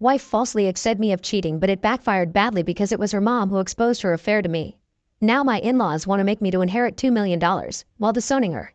wife falsely accused me of cheating, but it backfired badly because it was her mom who exposed her affair to me. Now my in-laws want to make me to inherit $2 million while disowning her.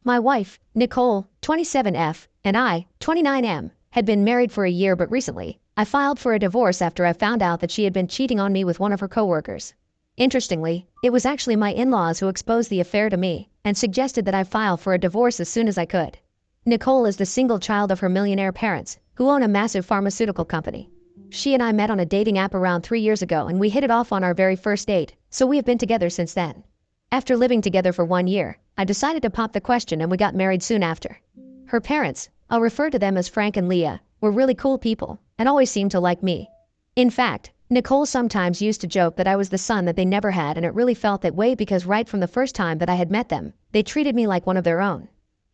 My wife, Nicole, 27F, and I, 29M, had been married for a year, but recently, I filed for a divorce after I found out that she had been cheating on me with one of her coworkers. Interestingly, it was actually my in-laws who exposed the affair to me and suggested that I file for a divorce as soon as I could. Nicole is the single child of her millionaire parents, who own a massive pharmaceutical company. She and I met on a dating app around 3 years ago, and we hit it off on our very first date, so we have been together since then. After living together for 1 year, I decided to pop the question and we got married soon after. Her parents, I'll refer to them as Frank and Leah, were really cool people and always seemed to like me. In fact, Nicole sometimes used to joke that I was the son that they never had, and it really felt that way because right from the first time that I had met them, they treated me like one of their own.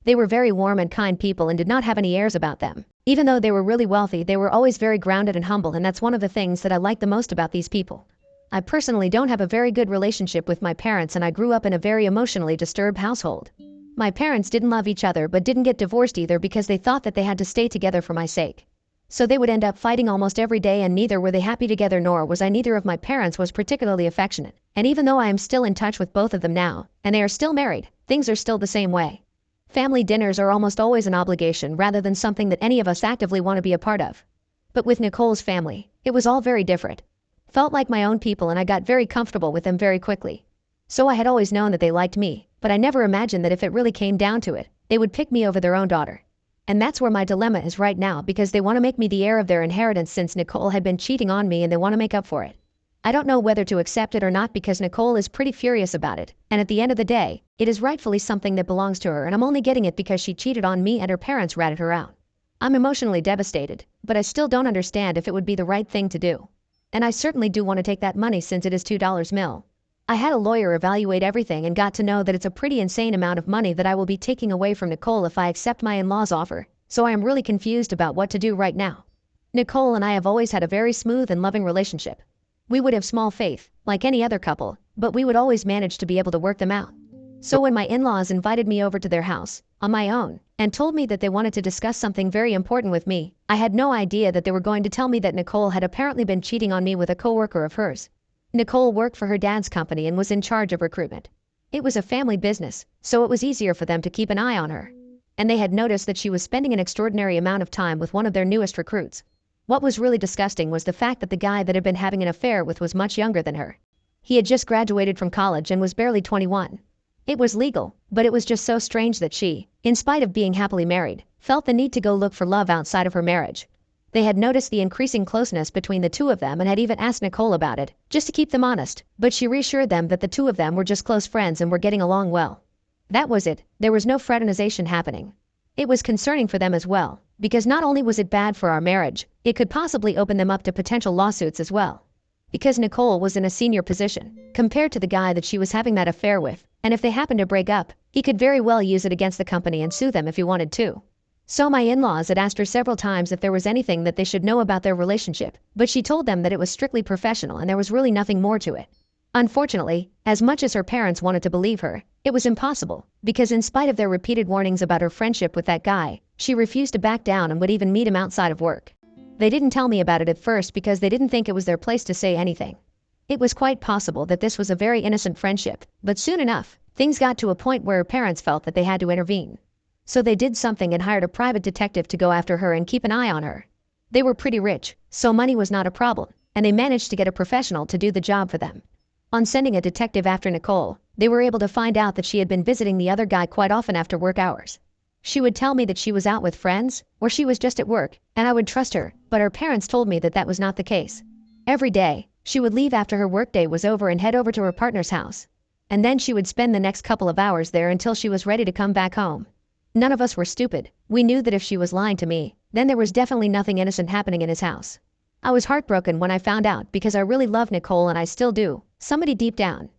They were very warm and kind people and did not have any airs about them. Even though they were really wealthy, they were always very grounded and humble, and that's one of the things that I like the most about these people. I personally don't have a very good relationship with my parents, and I grew up in a very emotionally disturbed household. My parents didn't love each other but didn't get divorced either because they thought that they had to stay together for my sake. So they would end up fighting almost every day, and neither were they happy together, nor was I. Neither of my parents was particularly affectionate, and even though I am still in touch with both of them now, and they are still married, things are still the same way. Family dinners are almost always an obligation rather than something that any of us actively want to be a part of. But with Nicole's family, it was all very different. Felt like my own people, and I got very comfortable with them very quickly. So I had always known that they liked me, but I never imagined that if it really came down to it, they would pick me over their own daughter. And that's where my dilemma is right now, because they want to make me the heir of their inheritance since Nicole had been cheating on me, and they want to make up for it. I don't know whether to accept it or not because Nicole is pretty furious about it, and at the end of the day, it is rightfully something that belongs to her, and I'm only getting it because she cheated on me and her parents ratted her out. I'm emotionally devastated, but I still don't understand if it would be the right thing to do. And I certainly do want to take that money since it is $2 mil. I had a lawyer evaluate everything and got to know that it's a pretty insane amount of money that I will be taking away from Nicole if I accept my in-laws' offer, so I am really confused about what to do right now. Nicole and I have always had a very smooth and loving relationship. We would have small faith, like any other couple, but we would always manage to be able to work them out. So when my in-laws invited me over to their house, on my own, and told me that they wanted to discuss something very important with me, I had no idea that they were going to tell me that Nicole had apparently been cheating on me with a coworker of hers. Nicole worked for her dad's company and was in charge of recruitment. It was a family business, so it was easier for them to keep an eye on her. And they had noticed that she was spending an extraordinary amount of time with one of their newest recruits. What was really disgusting was the fact that the guy that had been having an affair with was much younger than her. He had just graduated from college and was barely 21. It was legal, but it was just so strange that she, in spite of being happily married, felt the need to go look for love outside of her marriage. They had noticed the increasing closeness between the two of them and had even asked Nicole about it, just to keep them honest, but she reassured them that the two of them were just close friends and were getting along well. That was it, there was no fraternization happening. It was concerning for them as well, because not only was it bad for our marriage, it could possibly open them up to potential lawsuits as well. Because Nicole was in a senior position, compared to the guy that she was having that affair with, and if they happened to break up, he could very well use it against the company and sue them if he wanted to. So my in-laws had asked her several times if there was anything that they should know about their relationship, but she told them that it was strictly professional and there was really nothing more to it. Unfortunately, as much as her parents wanted to believe her, it was impossible, because in spite of their repeated warnings about her friendship with that guy, she refused to back down and would even meet him outside of work. They didn't tell me about it at first because they didn't think it was their place to say anything. It was quite possible that this was a very innocent friendship, but soon enough, things got to a point where her parents felt that they had to intervene. So they did something and hired a private detective to go after her and keep an eye on her. They were pretty rich, so money was not a problem, and they managed to get a professional to do the job for them. On sending a detective after Nicole, they were able to find out that she had been visiting the other guy quite often after work hours. She would tell me that she was out with friends, or she was just at work, and I would trust her, but her parents told me that that was not the case. Every day, she would leave after her workday was over and head over to her partner's house. And then she would spend the next couple of hours there until she was ready to come back home. None of us were stupid. We knew that if she was lying to me, then there was definitely nothing innocent happening in his house. I was heartbroken when I found out because I really love Nicole and I still do, somebody deep down.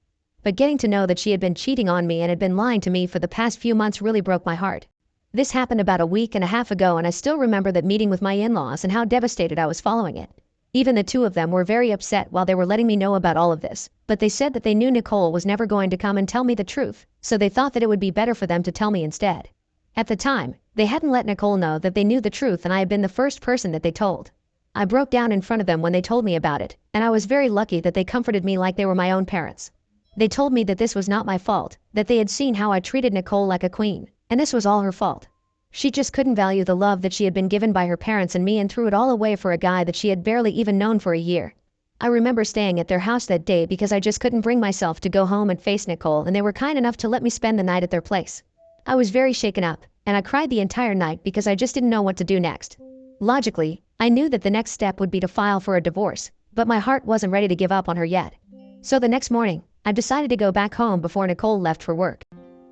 But getting to know that she had been cheating on me and had been lying to me for the past few months really broke my heart. This happened about a week and a half ago, and I still remember that meeting with my in-laws and how devastated I was following it. Even the two of them were very upset while they were letting me know about all of this, but they said that they knew Nicole was never going to come and tell me the truth, so they thought that it would be better for them to tell me instead. At the time, they hadn't let Nicole know that they knew the truth, and I had been the first person that they told. I broke down in front of them when they told me about it, and I was very lucky that they comforted me like they were my own parents. They told me that this was not my fault, that they had seen how I treated Nicole like a queen, and this was all her fault. She just couldn't value the love that she had been given by her parents and me and threw it all away for a guy that she had barely even known for a year. I remember staying at their house that day because I just couldn't bring myself to go home and face Nicole, and they were kind enough to let me spend the night at their place. I was very shaken up, and I cried the entire night because I just didn't know what to do next. Logically, I knew that the next step would be to file for a divorce, but my heart wasn't ready to give up on her yet. So the next morning, I decided to go back home before Nicole left for work.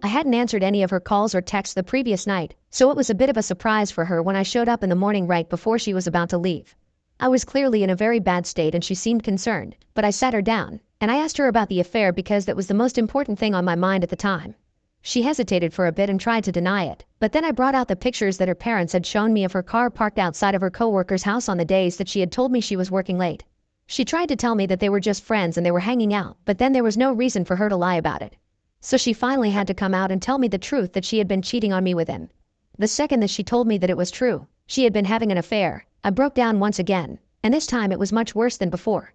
I hadn't answered any of her calls or texts the previous night, so it was a bit of a surprise for her when I showed up in the morning right before she was about to leave. I was clearly in a very bad state and she seemed concerned, but I sat her down, and I asked her about the affair because that was the most important thing on my mind at the time. She hesitated for a bit and tried to deny it, but then I brought out the pictures that her parents had shown me of her car parked outside of her coworker's house on the days that she had told me she was working late. She tried to tell me that they were just friends and they were hanging out, but then there was no reason for her to lie about it. So she finally had to come out and tell me the truth that she had been cheating on me with him. The second that she told me that it was true, she had been having an affair, I broke down once again, and this time it was much worse than before.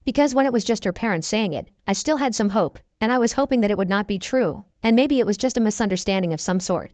Because when it was just her parents saying it, I still had some hope, and I was hoping that it would not be true, and maybe it was just a misunderstanding of some sort.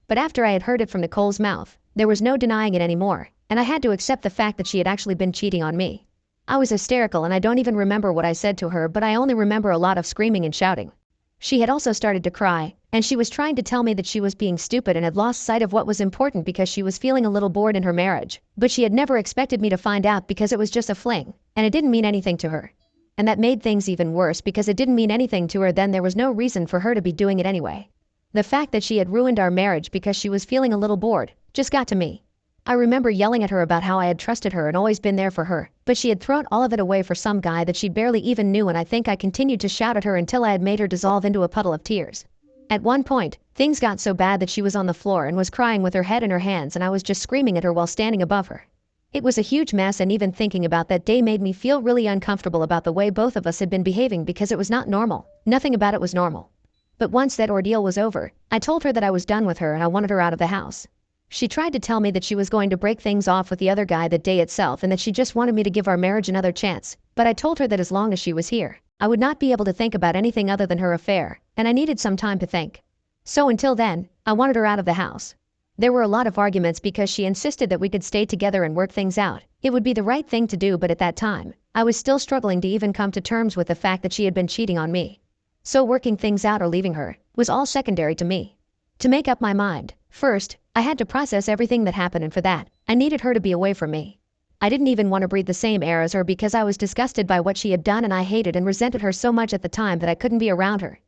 But after I had heard it from Nicole's mouth, there was no denying it anymore, and I had to accept the fact that she had actually been cheating on me. I was hysterical and I don't even remember what I said to her, but I only remember a lot of screaming and shouting. She had also started to cry, and she was trying to tell me that she was being stupid and had lost sight of what was important because she was feeling a little bored in her marriage, but she had never expected me to find out because it was just a fling, and it didn't mean anything to her. And that made things even worse because it didn't mean anything to her, then there was no reason for her to be doing it anyway. The fact that she had ruined our marriage because she was feeling a little bored just got to me. I remember yelling at her about how I had trusted her and always been there for her, but she had thrown all of it away for some guy that she barely even knew, and I think I continued to shout at her until I had made her dissolve into a puddle of tears. At one point, things got so bad that she was on the floor and was crying with her head in her hands, and I was just screaming at her while standing above her. It was a huge mess, and even thinking about that day made me feel really uncomfortable about the way both of us had been behaving because it was not normal. Nothing about it was normal. But once that ordeal was over, I told her that I was done with her and I wanted her out of the house. She tried to tell me that she was going to break things off with the other guy that day itself and that she just wanted me to give our marriage another chance, but I told her that as long as she was here, I would not be able to think about anything other than her affair, and I needed some time to think. So until then, I wanted her out of the house. There were a lot of arguments because she insisted that we could stay together and work things out. It would be the right thing to do, but at that time, I was still struggling to even come to terms with the fact that she had been cheating on me. So working things out or leaving her was all secondary to me. To make up my mind, first, I had to process everything that happened, and for that, I needed her to be away from me. I didn't even want to breathe the same air as her because I was disgusted by what she had done, and I hated and resented her so much at the time that I couldn't be around her.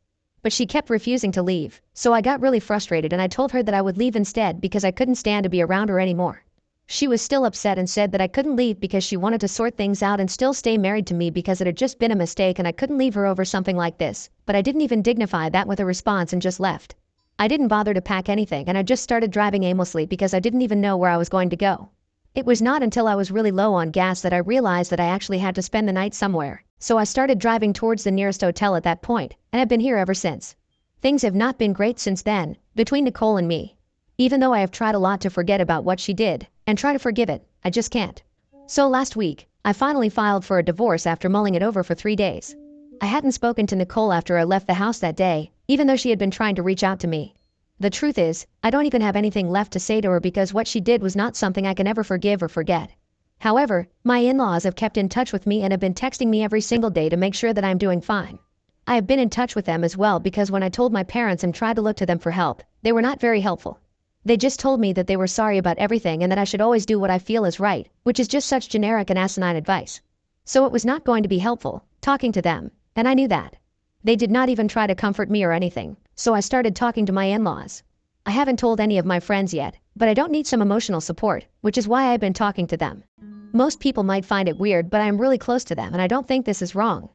But she kept refusing to leave, so I got really frustrated and I told her that I would leave instead because I couldn't stand to be around her anymore. She was still upset and said that I couldn't leave because she wanted to sort things out and still stay married to me because it had just been a mistake and I couldn't leave her over something like this, but I didn't even dignify that with a response and just left. I didn't bother to pack anything and I just started driving aimlessly because I didn't even know where I was going to go. It was not until I was really low on gas that I realized that I actually had to spend the night somewhere, so I started driving towards the nearest hotel at that point, and I've been here ever since. Things have not been great since then, between Nicole and me. Even though I have tried a lot to forget about what she did, and try to forgive it, I just can't. So last week, I finally filed for a divorce after mulling it over for 3 days. I hadn't spoken to Nicole after I left the house that day, even though she had been trying to reach out to me. The truth is, I don't even have anything left to say to her because what she did was not something I can ever forgive or forget. However, my in-laws have kept in touch with me and have been texting me every single day to make sure that I'm doing fine. I have been in touch with them as well because when I told my parents and tried to look to them for help, they were not very helpful. They just told me that they were sorry about everything and that I should always do what I feel is right, which is just such generic and asinine advice. So it was not going to be helpful, talking to them, and I knew that. They did not even try to comfort me or anything, so I started talking to my in-laws. I haven't told any of my friends yet, but I don't need some emotional support, which is why I've been talking to them. Most people might find it weird, but I'm really close to them and I don't think this is wrong.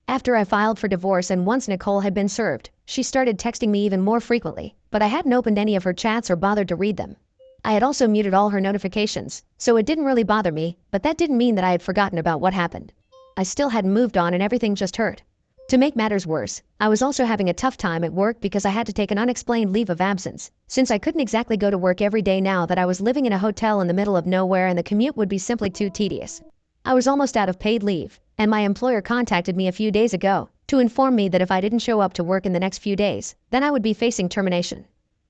After I filed for divorce and once Nicole had been served, she started texting me even more frequently, but I hadn't opened any of her chats or bothered to read them. I had also muted all her notifications, so it didn't really bother me, but that didn't mean that I had forgotten about what happened. I still hadn't moved on and everything just hurt. To make matters worse, I was also having a tough time at work because I had to take an unexplained leave of absence, since I couldn't exactly go to work every day now that I was living in a hotel in the middle of nowhere and the commute would be simply too tedious. I was almost out of paid leave, and my employer contacted me a few days ago to inform me that if I didn't show up to work in the next few days, then I would be facing termination.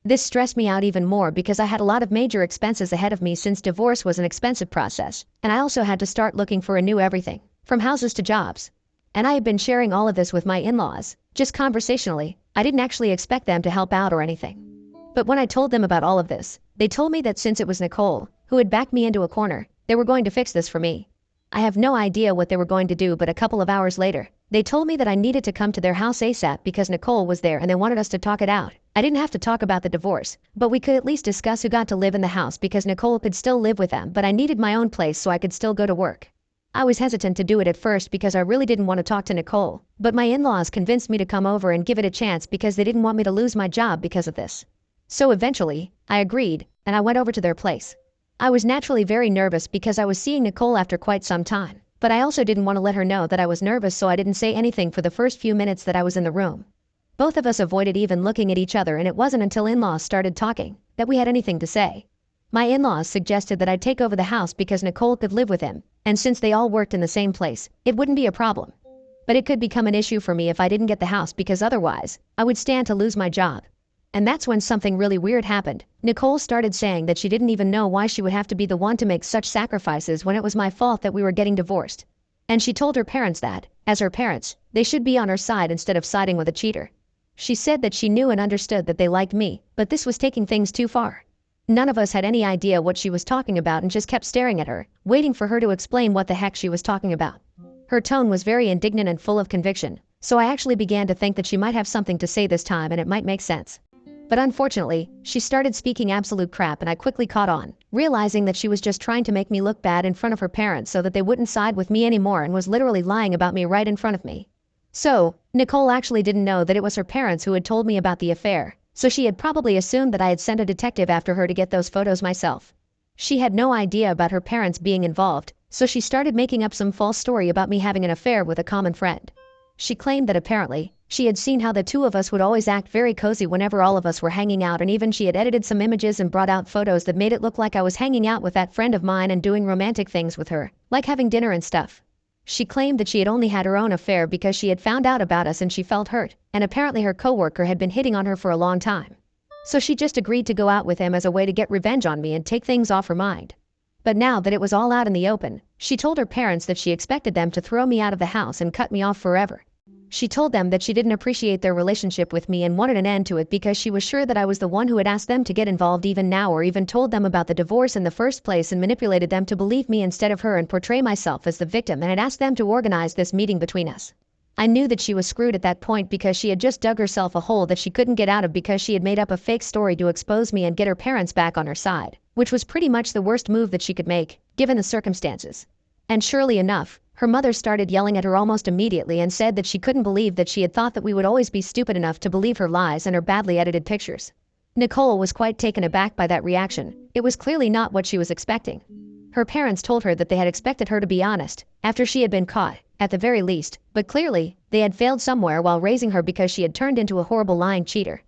This stressed me out even more because I had a lot of major expenses ahead of me since divorce was an expensive process, and I also had to start looking for a new everything, from houses to jobs. And I had been sharing all of this with my in-laws, just conversationally. I didn't actually expect them to help out or anything. But when I told them about all of this, they told me that since it was Nicole who had backed me into a corner, they were going to fix this for me. I have no idea what they were going to do, but a couple of hours later, they told me that I needed to come to their house ASAP because Nicole was there and they wanted us to talk it out. I didn't have to talk about the divorce, but we could at least discuss who got to live in the house because Nicole could still live with them, but I needed my own place so I could still go to work. I was hesitant to do it at first because I really didn't want to talk to Nicole, but my in-laws convinced me to come over and give it a chance because they didn't want me to lose my job because of this. So eventually, I agreed, and I went over to their place. I was naturally very nervous because I was seeing Nicole after quite some time, but I also didn't want to let her know that I was nervous, so I didn't say anything for the first few minutes that I was in the room. Both of us avoided even looking at each other, and it wasn't until in-laws started talking that we had anything to say. My in-laws suggested that I take over the house because Nicole could live with him, and since they all worked in the same place, it wouldn't be a problem. But it could become an issue for me if I didn't get the house because otherwise, I would stand to lose my job. And that's when something really weird happened. Nicole started saying that she didn't even know why she would have to be the one to make such sacrifices when it was my fault that we were getting divorced. And she told her parents that, as her parents, they should be on her side instead of siding with a cheater. She said that she knew and understood that they liked me, but this was taking things too far. None of us had any idea what she was talking about and just kept staring at her, waiting for her to explain what the heck she was talking about. Her tone was very indignant and full of conviction, so I actually began to think that she might have something to say this time and it might make sense. But unfortunately, she started speaking absolute crap and I quickly caught on, realizing that she was just trying to make me look bad in front of her parents so that they wouldn't side with me anymore and was literally lying about me right in front of me. So, Nicole actually didn't know that it was her parents who had told me about the affair, so she had probably assumed that I had sent a detective after her to get those photos myself. She had no idea about her parents being involved, so she started making up some false story about me having an affair with a common friend. She claimed that apparently, she had seen how the two of us would always act very cozy whenever all of us were hanging out, and even she had edited some images and brought out photos that made it look like I was hanging out with that friend of mine and doing romantic things with her, like having dinner and stuff. She claimed that she had only had her own affair because she had found out about us and she felt hurt, and apparently her coworker had been hitting on her for a long time. So she just agreed to go out with him as a way to get revenge on me and take things off her mind. But now that it was all out in the open, she told her parents that she expected them to throw me out of the house and cut me off forever. She told them that she didn't appreciate their relationship with me and wanted an end to it because she was sure that I was the one who had asked them to get involved even now, or even told them about the divorce in the first place and manipulated them to believe me instead of her and portray myself as the victim, and had asked them to organize this meeting between us. I knew that she was screwed at that point because she had just dug herself a hole that she couldn't get out of because she had made up a fake story to expose me and get her parents back on her side, which was pretty much the worst move that she could make, given the circumstances. And surely enough, her mother started yelling at her almost immediately and said that she couldn't believe that she had thought that we would always be stupid enough to believe her lies and her badly edited pictures. Nicole was quite taken aback by that reaction. It was clearly not what she was expecting. Her parents told her that they had expected her to be honest, after she had been caught, at the very least, but clearly, they had failed somewhere while raising her because she had turned into a horrible lying cheater.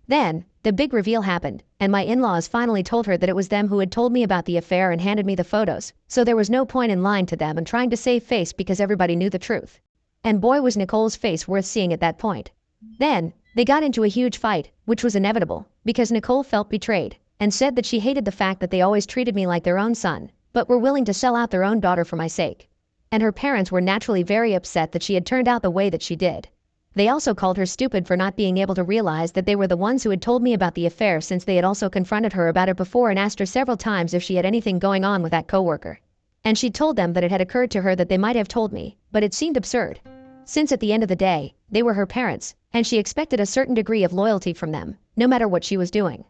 Then, the big reveal happened, and my in-laws finally told her that it was them who had told me about the affair and handed me the photos, so there was no point in lying to them and trying to save face because everybody knew the truth. And boy was Nicole's face worth seeing at that point. Then, they got into a huge fight, which was inevitable, because Nicole felt betrayed, and said that she hated the fact that they always treated me like their own son, but were willing to sell out their own daughter for my sake. And her parents were naturally very upset that she had turned out the way that she did. They also called her stupid for not being able to realize that they were the ones who had told me about the affair, since they had also confronted her about it before and asked her several times if she had anything going on with that coworker. And she told them that it had occurred to her that they might have told me, but it seemed absurd. Since at the end of the day, they were her parents, and she expected a certain degree of loyalty from them, no matter what she was doing.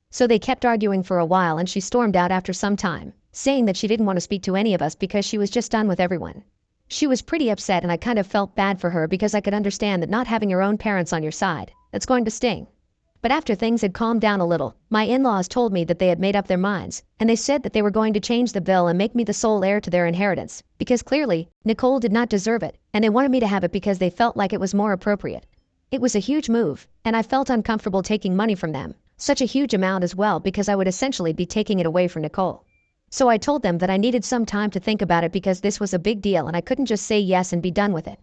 So they kept arguing for a while and she stormed out after some time, saying that she didn't want to speak to any of us because she was just done with everyone. She was pretty upset and I kind of felt bad for her because I could understand that not having your own parents on your side, that's going to sting. But after things had calmed down a little, my in-laws told me that they had made up their minds, and they said that they were going to change the bill and make me the sole heir to their inheritance, because clearly, Nicole did not deserve it, and they wanted me to have it because they felt like it was more appropriate. It was a huge move, and I felt uncomfortable taking money from them, such a huge amount as well, because I would essentially be taking it away from Nicole. So I told them that I needed some time to think about it because this was a big deal and I couldn't just say yes and be done with it.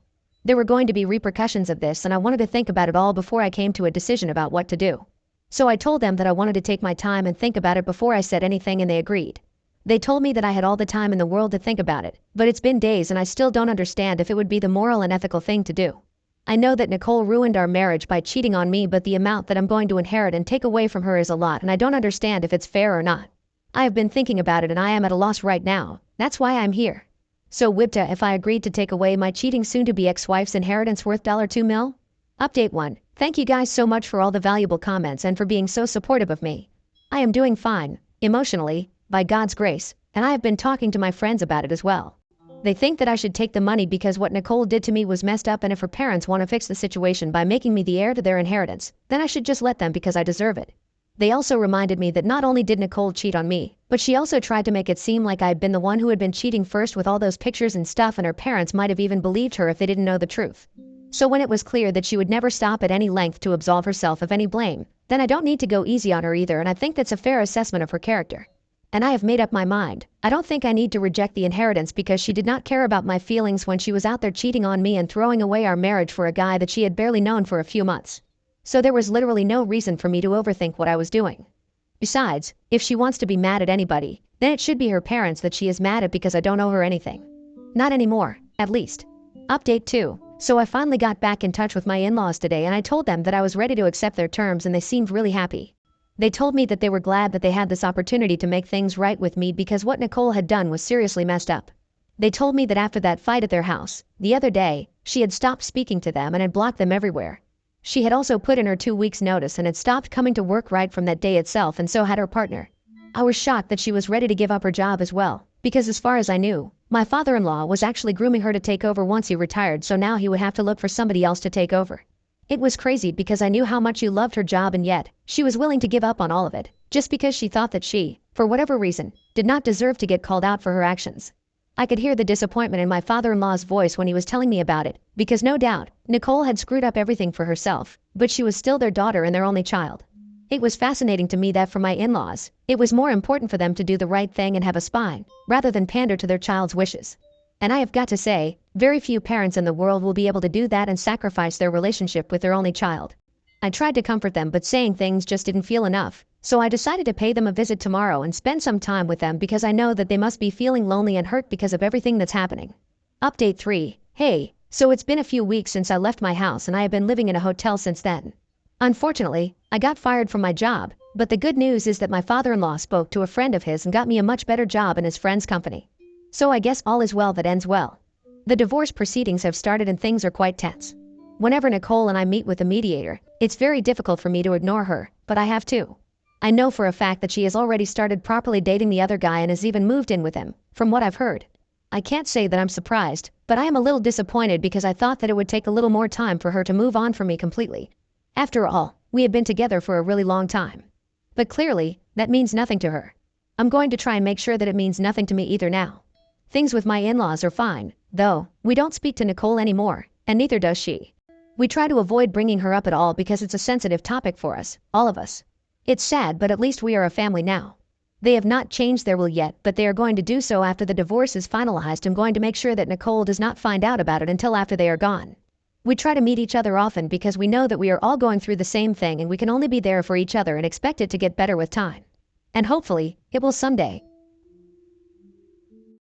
There were going to be repercussions of this and I wanted to think about it all before I came to a decision about what to do. So I told them that I wanted to take my time and think about it before I said anything, and they agreed. They told me that I had all the time in the world to think about it, but it's been days and I still don't understand if it would be the moral and ethical thing to do. I know that Nicole ruined our marriage by cheating on me, but the amount that I'm going to inherit and take away from her is a lot, and I don't understand if it's fair or not. I have been thinking about it and I am at a loss right now. That's why I'm here. So Wibta, if I agreed to take away my cheating soon-to-be ex-wife's inheritance worth $2 mil? Update 1. Thank you guys so much for all the valuable comments and for being so supportive of me. I am doing fine, emotionally, by God's grace, and I have been talking to my friends about it as well. They think that I should take the money because what Nicole did to me was messed up, and if her parents want to fix the situation by making me the heir to their inheritance, then I should just let them because I deserve it. They also reminded me that not only did Nicole cheat on me, but she also tried to make it seem like I had been the one who had been cheating first with all those pictures and stuff, and her parents might have even believed her if they didn't know the truth. So when it was clear that she would never stop at any length to absolve herself of any blame, then I don't need to go easy on her either, and I think that's a fair assessment of her character. And I have made up my mind. I don't think I need to reject the inheritance because she did not care about my feelings when she was out there cheating on me and throwing away our marriage for a guy that she had barely known for a few months. So there was literally no reason for me to overthink what I was doing. Besides, if she wants to be mad at anybody, then it should be her parents that she is mad at because I don't owe her anything. Not anymore, at least. Update 2. So I finally got back in touch with my in-laws today and I told them that I was ready to accept their terms, and they seemed really happy. They told me that they were glad that they had this opportunity to make things right with me because what Nicole had done was seriously messed up. They told me that after that fight at their house, the other day, she had stopped speaking to them and had blocked them everywhere. She had also put in her 2 weeks' notice and had stopped coming to work right from that day itself, and so had her partner. I was shocked that she was ready to give up her job as well, because as far as I knew, my father-in-law was actually grooming her to take over once he retired, so now he would have to look for somebody else to take over. It was crazy because I knew how much she loved her job, and yet, she was willing to give up on all of it, just because she thought that she, for whatever reason, did not deserve to get called out for her actions. I could hear the disappointment in my father-in-law's voice when he was telling me about it, because no doubt, Nicole had screwed up everything for herself, but she was still their daughter and their only child. It was fascinating to me that for my in-laws, it was more important for them to do the right thing and have a spine, rather than pander to their child's wishes. And I have got to say, very few parents in the world will be able to do that and sacrifice their relationship with their only child. I tried to comfort them, but saying things just didn't feel enough, so I decided to pay them a visit tomorrow and spend some time with them because I know that they must be feeling lonely and hurt because of everything that's happening. Update 3. Hey, so it's been a few weeks since I left my house and I have been living in a hotel since then. Unfortunately, I got fired from my job, but the good news is that my father-in-law spoke to a friend of his and got me a much better job in his friend's company. So I guess all is well that ends well. The divorce proceedings have started and things are quite tense. Whenever Nicole and I meet with a mediator, it's very difficult for me to ignore her, but I have to. I know for a fact that she has already started properly dating the other guy and has even moved in with him, from what I've heard. I can't say that I'm surprised, but I am a little disappointed because I thought that it would take a little more time for her to move on from me completely. After all, we had been together for a really long time. But clearly, that means nothing to her. I'm going to try and make sure that it means nothing to me either now. Things with my in-laws are fine, though. We don't speak to Nicole anymore, and neither does she. We try to avoid bringing her up at all because it's a sensitive topic for us, all of us. It's sad, but at least we are a family now. They have not changed their will yet, but they are going to do so after the divorce is finalized. I'm going to make sure that Nicole does not find out about it until after they are gone. We try to meet each other often because we know that we are all going through the same thing and we can only be there for each other and expect it to get better with time. And hopefully, it will someday.